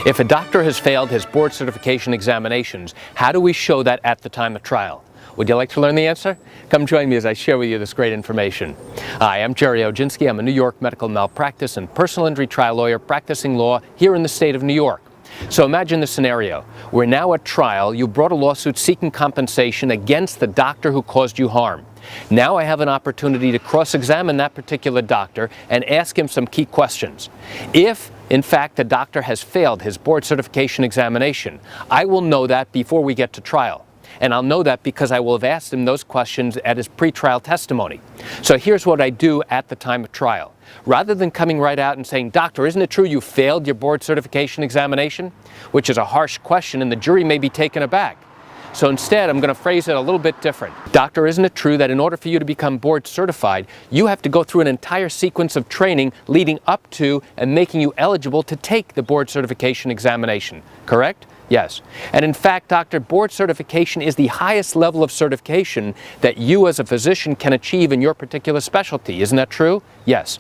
If a doctor has failed his board certification examinations, how do we show that at the time of trial? Would you like to learn the answer? Come join me as I share with you this great information. Hi, I'm Gerry Oginski. I'm a New York medical malpractice and personal injury trial lawyer practicing law here in the state of New York. So imagine the scenario. We're now at trial. You brought a lawsuit seeking compensation against the doctor who caused you harm. Now I have an opportunity to cross-examine that particular doctor and ask him some key questions. If, in fact, the doctor has failed his board certification examination, I will know that before we get to trial. And I'll know that because I will have asked him those questions at his pre-trial testimony. So here's what I do at the time of trial. Rather than coming right out and saying, "Doctor, isn't it true you failed your board certification examination?" which is a harsh question and the jury may be taken aback. So instead, I'm going to phrase it a little bit different. "Doctor, isn't it true that in order for you to become board certified, you have to go through an entire sequence of training leading up to and making you eligible to take the board certification examination, correct?" Yes. And in fact, doctor, board certification is the highest level of certification that you as a physician can achieve in your particular specialty. Isn't that true? Yes.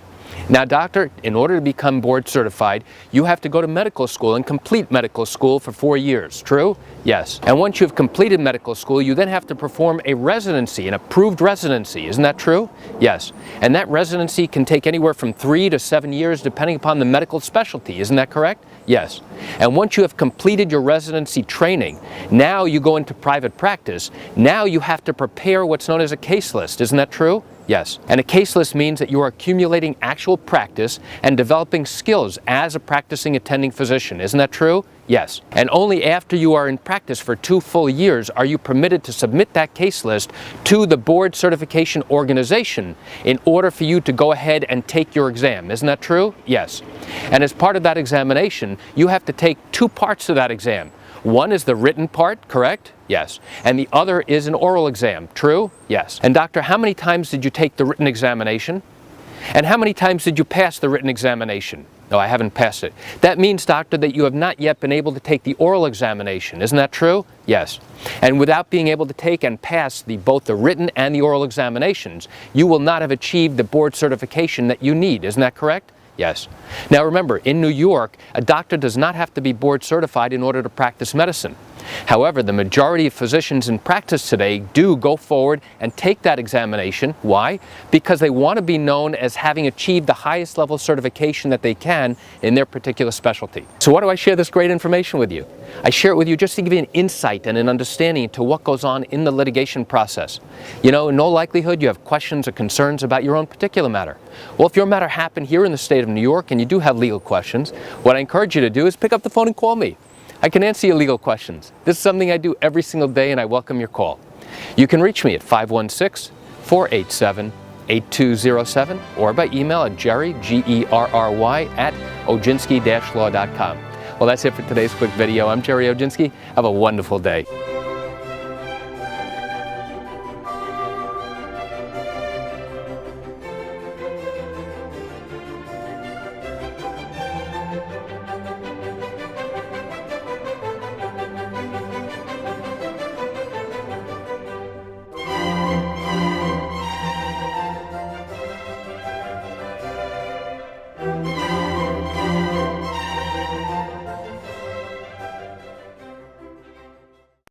Now, doctor, in order to become board certified, you have to go to medical school and complete medical school for 4 years. True? Yes. And once you've completed medical school, you then have to perform a residency, an approved residency. Isn't that true? Yes. And that residency can take anywhere from 3 to 7 years depending upon the medical specialty. Isn't that correct? Yes. And once you have completed your residency training, now you go into private practice. Now you have to prepare what's known as a case list. Isn't that true? Yes. And a case list means that you are accumulating actual practice and developing skills as a practicing attending physician. Isn't that true? Yes. And only after you are in practice for 2 full years are you permitted to submit that case list to the board certification organization in order for you to go ahead and take your exam. Isn't that true? Yes. And as part of that examination, you have to take 2 parts of that exam. One is the written part, correct? Yes. And the other is an oral exam. True? Yes. And doctor, how many times did you take the written examination? And how many times did you pass the written examination? No, I haven't passed it. That means, doctor, that you have not yet been able to take the oral examination. Isn't that true? Yes. And without being able to take and pass both the written and the oral examinations, you will not have achieved the board certification that you need. Isn't that correct? Yes. Now remember, in New York, a doctor does not have to be board certified in order to practice medicine. However, the majority of physicians in practice today do go forward and take that examination. Why? Because they want to be known as having achieved the highest level certification that they can in their particular specialty. So why do I share this great information with you? I share it with you just to give you an insight and an understanding into what goes on in the litigation process. You know, in no likelihood you have questions or concerns about your own particular matter. Well, if your matter happened here in the state of New York and you do have legal questions, what I encourage you to do is pick up the phone and call me. I can answer your legal questions. This is something I do every single day and I welcome your call. You can reach me at 516-487-8207 or by email at Gerry, Gerry, at oginski-law.com. Well, that's it for today's quick video. I'm Gerry Oginski. Have a wonderful day.